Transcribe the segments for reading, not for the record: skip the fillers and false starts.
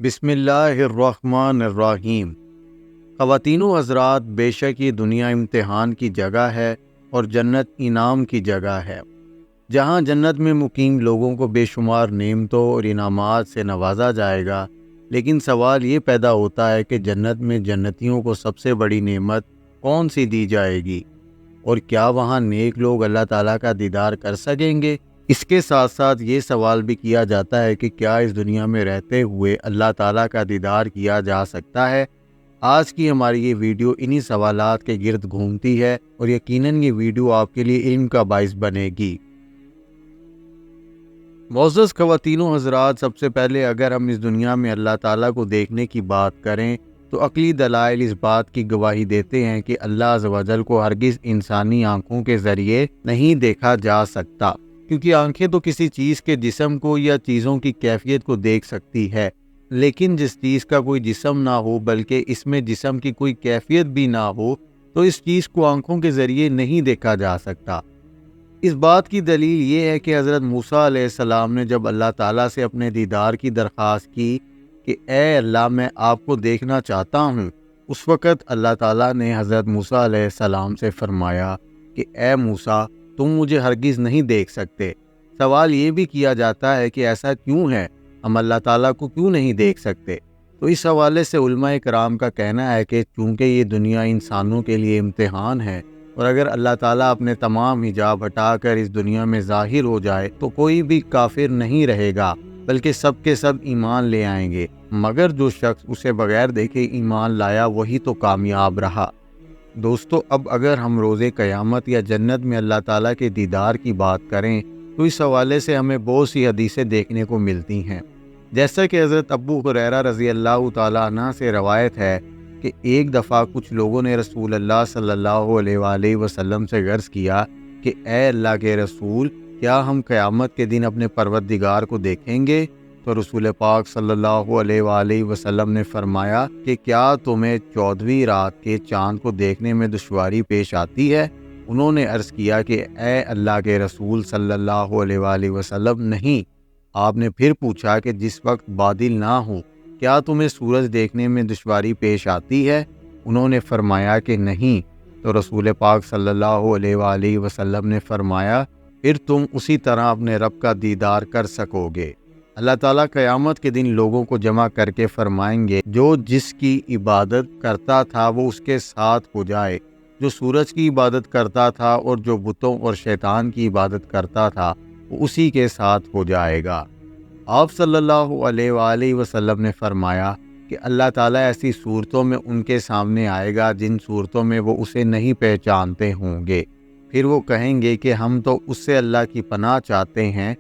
بسم اللہ الرحمن الرحیم۔ خواتین و حضرات، بے شک یہ دنیا امتحان کی جگہ ہے اور جنت انعام کی جگہ ہے۔ جہاں جنت میں مقیم لوگوں کو بے شمار نعمتوں اور انعامات سے نوازا جائے گا، لیکن سوال یہ پیدا ہوتا ہے کہ جنت میں جنتیوں کو سب سے بڑی نعمت کون سی دی جائے گی، اور کیا وہاں نیک لوگ اللہ تعالیٰ کا دیدار کر سکیں گے؟ اس کے ساتھ ساتھ یہ سوال بھی کیا جاتا ہے کہ کیا اس دنیا میں رہتے ہوئے اللہ تعالیٰ کا دیدار کیا جا سکتا ہے؟ آج کی ہماری یہ ویڈیو انہی سوالات کے گرد گھومتی ہے، اور یقیناً یہ ویڈیو آپ کے لیے علم کا باعث بنے گی۔ معزز خواتین و حضرات، سب سے پہلے اگر ہم اس دنیا میں اللہ تعالیٰ کو دیکھنے کی بات کریں تو عقلی دلائل اس بات کی گواہی دیتے ہیں کہ اللہ عز و جل کو ہرگز انسانی آنکھوں کے ذریعے نہیں دیکھا جا سکتا، کیونکہ آنکھیں تو کسی چیز کے جسم کو یا چیزوں کی کیفیت کو دیکھ سکتی ہے، لیکن جس چیز کا کوئی جسم نہ ہو بلکہ اس میں جسم کی کوئی کیفیت بھی نہ ہو تو اس چیز کو آنکھوں کے ذریعے نہیں دیکھا جا سکتا۔ اس بات کی دلیل یہ ہے کہ حضرت موسیٰ علیہ السلام نے جب اللہ تعالیٰ سے اپنے دیدار کی درخواست کی کہ اے اللہ میں آپ کو دیکھنا چاہتا ہوں، اس وقت اللہ تعالیٰ نے حضرت موسیٰ علیہ السلام سے فرمایا کہ اے موسیٰ، تم مجھے ہرگز نہیں دیکھ سکتے۔ سوال یہ بھی کیا جاتا ہے کہ ایسا کیوں ہے، ہم اللہ تعالیٰ کو کیوں نہیں دیکھ سکتے؟ تو اس حوالے سے علماء کرام کا کہنا ہے کہ چونکہ یہ دنیا انسانوں کے لیے امتحان ہے، اور اگر اللہ تعالیٰ اپنے تمام حجاب ہٹا کر اس دنیا میں ظاہر ہو جائے تو کوئی بھی کافر نہیں رہے گا، بلکہ سب کے سب ایمان لے آئیں گے، مگر جو شخص اسے بغیر دیکھے ایمان لایا وہی تو کامیاب رہا۔ دوستو، اب اگر ہم روز قیامت یا جنت میں اللہ تعالیٰ کے دیدار کی بات کریں تو اس حوالے سے ہمیں بہت سی حدیثیں دیکھنے کو ملتی ہیں، جیسا کہ حضرت ابو ہریرہ رضی اللہ تعالیٰ عنہ سے روایت ہے کہ ایک دفعہ کچھ لوگوں نے رسول اللہ صلی اللہ علیہ وآلہ وسلم سے عرض کیا کہ اے اللہ کے رسول، کیا ہم قیامت کے دن اپنے پروردگار کو دیکھیں گے؟ تو رسول پاک صلی اللہ علیہ وآلہ وسلم نے فرمایا کہ کیا تمہیں 14ویں رات کے چاند کو دیکھنے میں دشواری پیش آتی ہے؟ انہوں نے عرض کیا کہ اے اللہ کے رسول صلی اللہ علیہ وآلہ وسلم، نہیں۔ آپ نے پھر پوچھا کہ جس وقت بادل نہ ہو کیا تمہیں سورج دیکھنے میں دشواری پیش آتی ہے؟ انہوں نے فرمایا کہ نہیں۔ تو رسول پاک صلی اللہ علیہ وآلہ وسلم نے فرمایا پھر تم اسی طرح اپنے رب کا دیدار کر سکو گے۔ اللہ تعالیٰ قیامت کے دن لوگوں کو جمع کر کے فرمائیں گے جو جس کی عبادت کرتا تھا وہ اس کے ساتھ ہو جائے، جو سورج کی عبادت کرتا تھا اور جو بتوں اور شیطان کی عبادت کرتا تھا وہ اسی کے ساتھ ہو جائے گا۔ آپ صلی اللہ علیہ وآلہ وسلم نے فرمایا کہ اللہ تعالیٰ ایسی صورتوں میں ان کے سامنے آئے گا جن صورتوں میں وہ اسے نہیں پہچانتے ہوں گے۔ پھر وہ کہیں گے کہ ہم تو اس سے اللہ کی پناہ چاہتے ہیں،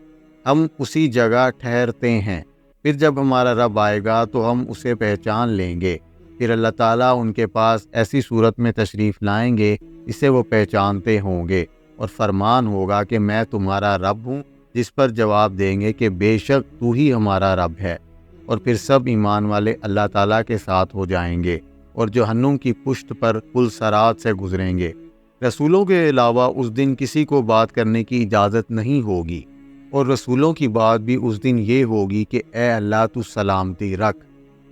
ہم اسی جگہ ٹھہرتے ہیں۔ پھر جب ہمارا رب آئے گا تو ہم اسے پہچان لیں گے۔ پھر اللہ تعالیٰ ان کے پاس ایسی صورت میں تشریف لائیں گے جسے وہ پہچانتے ہوں گے، اور فرمان ہوگا کہ میں تمہارا رب ہوں، جس پر جواب دیں گے کہ بے شک تو ہی ہمارا رب ہے، اور پھر سب ایمان والے اللہ تعالیٰ کے ساتھ ہو جائیں گے اور جہنم کی پشت پر پل صراط سے گزریں گے۔ رسولوں کے علاوہ اس دن کسی کو بات کرنے کی اجازت نہیں ہوگی، اور رسولوں کی بات بھی اس دن یہ ہوگی کہ اے اللہ تو سلامتی رکھ۔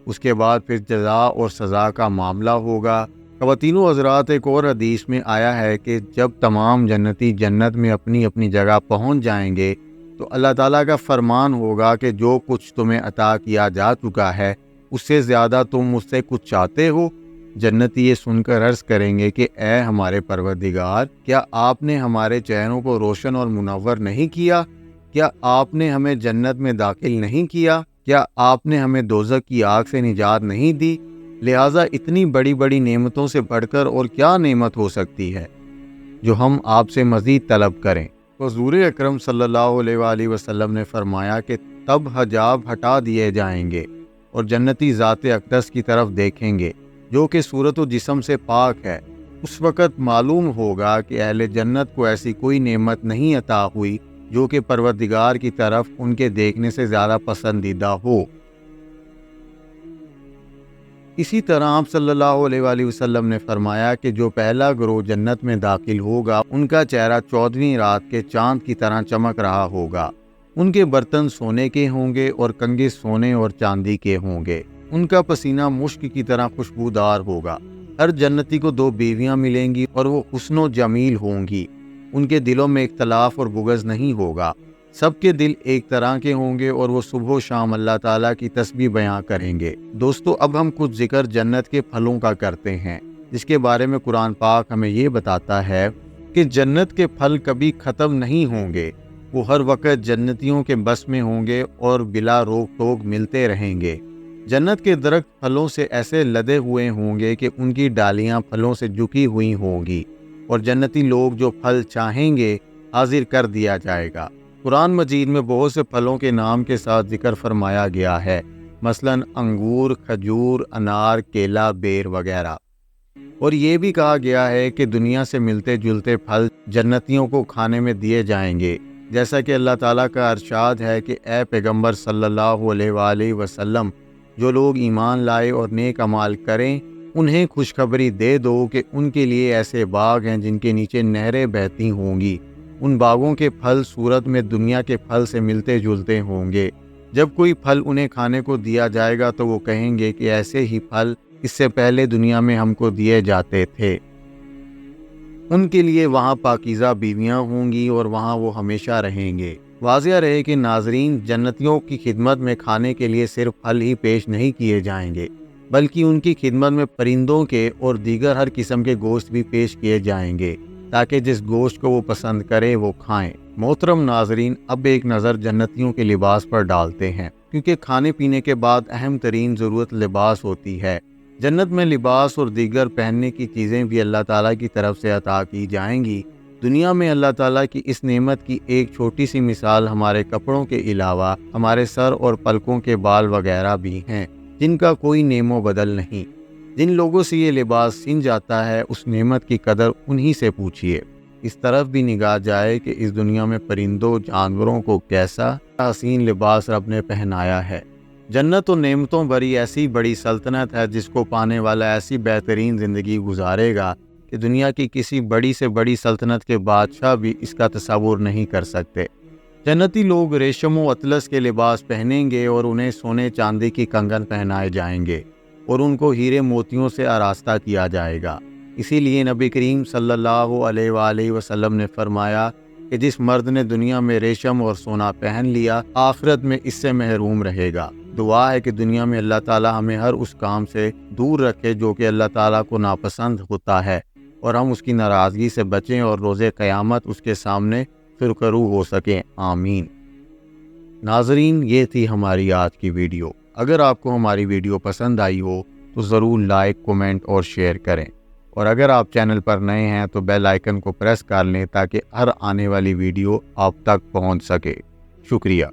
اس کے بعد پھر جزا اور سزا کا معاملہ ہوگا۔ خواتین و حضرات، ایک اور حدیث میں آیا ہے کہ جب تمام جنتی جنت میں اپنی اپنی جگہ پہنچ جائیں گے تو اللہ تعالیٰ کا فرمان ہوگا کہ جو کچھ تمہیں عطا کیا جا چکا ہے اس سے زیادہ تم مجھ سے کچھ چاہتے ہو؟ جنتی یہ سن کر عرض کریں گے کہ اے ہمارے پروردگار، کیا آپ نے ہمارے چہروں کو روشن اور منور نہیں کیا؟ کیا آپ نے ہمیں جنت میں داخل نہیں کیا؟ کیا آپ نے ہمیں دوزخ کی آگ سے نجات نہیں دی؟ لہٰذا اتنی بڑی بڑی نعمتوں سے بڑھ کر اور کیا نعمت ہو سکتی ہے جو ہم آپ سے مزید طلب کریں؟ حضور اکرم صلی اللہ علیہ وآلہ وسلم نے فرمایا کہ تب حجاب ہٹا دیے جائیں گے اور جنتی ذات اقدس کی طرف دیکھیں گے جو کہ صورت و جسم سے پاک ہے۔ اس وقت معلوم ہوگا کہ اہل جنت کو ایسی کوئی نعمت نہیں عطا ہوئی جو کہ پروردگار کی طرف ان کے دیکھنے سے زیادہ پسندیدہ ہو۔ اسی طرح آپ صلی اللہ علیہ وآلہ وسلم نے فرمایا کہ جو پہلا گروہ جنت میں داخل ہوگا ان کا چہرہ 14ویں رات کے چاند کی طرح چمک رہا ہوگا، ان کے برتن سونے کے ہوں گے اور کنگے سونے اور چاندی کے ہوں گے۔ ان کا پسینہ مشک کی طرح خوشبودار ہوگا۔ ہر جنتی کو 2 بیویاں ملیں گی اور وہ حسن و جمیل ہوں گی۔ ان کے دلوں میں اختلاف اور بغض نہیں ہوگا۔ سب کے دل ایک طرح کے ہوں گے اور وہ صبح و شام اللہ تعالیٰ کی تسبیح بیان کریں گے۔ دوستو، اب ہم کچھ ذکر جنت کے پھلوں کا کرتے ہیں، جس کے بارے میں قرآن پاک ہمیں یہ بتاتا ہے کہ جنت کے پھل کبھی ختم نہیں ہوں گے۔ وہ ہر وقت جنتیوں کے بس میں ہوں گے اور بلا روک ٹوک ملتے رہیں گے۔ جنت کے درخت پھلوں سے ایسے لدے ہوئے ہوں گے کہ ان کی ڈالیاں پھلوں سے جھکی ہوئی ہوں گی، اور جنتی لوگ جو پھل چاہیں گے حاضر کر دیا جائے گا۔ قرآن مجید میں بہت سے پھلوں کے نام کے ساتھ ذکر فرمایا گیا ہے، مثلا انگور، کھجور، انار، کیلا، بیر وغیرہ۔ اور یہ بھی کہا گیا ہے کہ دنیا سے ملتے جلتے پھل جنتیوں کو کھانے میں دیے جائیں گے، جیسا کہ اللہ تعالیٰ کا ارشاد ہے کہ اے پیغمبر صلی اللہ علیہ وآلہ وسلم، جو لوگ ایمان لائے اور نیک اعمال کریں انہیں خوشخبری دے دو کہ ان کے لیے ایسے باغ ہیں جن کے نیچے نہریں بہتی ہوں گی۔ ان باغوں کے پھل صورت میں دنیا کے پھل سے ملتے جلتے ہوں گے۔ جب کوئی پھل انہیں کھانے کو دیا جائے گا تو وہ کہیں گے کہ ایسے ہی پھل اس سے پہلے دنیا میں ہم کو دیے جاتے تھے۔ ان کے لیے وہاں پاکیزہ بیویاں ہوں گی اور وہاں وہ ہمیشہ رہیں گے۔ واضح رہے کہ ناظرین، جنتیوں کی خدمت میں کھانے کے لیے صرف پھل ہی پیش نہیں کیے جائیں گے، بلکہ ان کی خدمت میں پرندوں کے اور دیگر ہر قسم کے گوشت بھی پیش کیے جائیں گے، تاکہ جس گوشت کو وہ پسند کرے وہ کھائیں۔ محترم ناظرین، اب ایک نظر جنتیوں کے لباس پر ڈالتے ہیں، کیونکہ کھانے پینے کے بعد اہم ترین ضرورت لباس ہوتی ہے۔ جنت میں لباس اور دیگر پہننے کی چیزیں بھی اللہ تعالیٰ کی طرف سے عطا کی جائیں گی۔ دنیا میں اللہ تعالیٰ کی اس نعمت کی ایک چھوٹی سی مثال ہمارے کپڑوں کے علاوہ ہمارے سر اور پلکوں کے بال وغیرہ بھی ہیں، جن کا کوئی نیم و بدل نہیں۔ جن لوگوں سے یہ لباس سن جاتا ہے، اس نعمت کی قدر انہی سے پوچھیے۔ اس طرف بھی نگاہ جائے کہ اس دنیا میں پرندوں جانوروں کو کیسا حسین لباس رب نے پہنایا ہے۔ جنت و نعمتوں بھری ایسی بڑی سلطنت ہے جس کو پانے والا ایسی بہترین زندگی گزارے گا کہ دنیا کی کسی بڑی سے بڑی سلطنت کے بادشاہ بھی اس کا تصور نہیں کر سکتے۔ جنتی لوگ ریشم و اطلس کے لباس پہنیں گے اور انہیں سونے چاندی کی کنگن پہنائے جائیں گے اور ان کو ہیرے موتیوں سے آراستہ کیا جائے گا۔ اسی لیے نبی کریم صلی اللہ علیہ وآلہ وسلم نے فرمایا کہ جس مرد نے دنیا میں ریشم اور سونا پہن لیا، آخرت میں اس سے محروم رہے گا۔ دعا ہے کہ دنیا میں اللہ تعالیٰ ہمیں ہر اس کام سے دور رکھے جو کہ اللہ تعالیٰ کو ناپسند ہوتا ہے، اور ہم اس کی ناراضگی سے بچیں اور روز قیامت اس کے سامنے سرخرو ہو سکیں۔ آمین۔ ناظرین، یہ تھی ہماری آج کی ویڈیو۔ اگر آپ کو ہماری ویڈیو پسند آئی ہو تو ضرور لائک، کومنٹ اور شیئر کریں، اور اگر آپ چینل پر نئے ہیں تو بیل آئیکن کو پریس کر لیں تاکہ ہر آنے والی ویڈیو آپ تک پہنچ سکے۔ شکریہ۔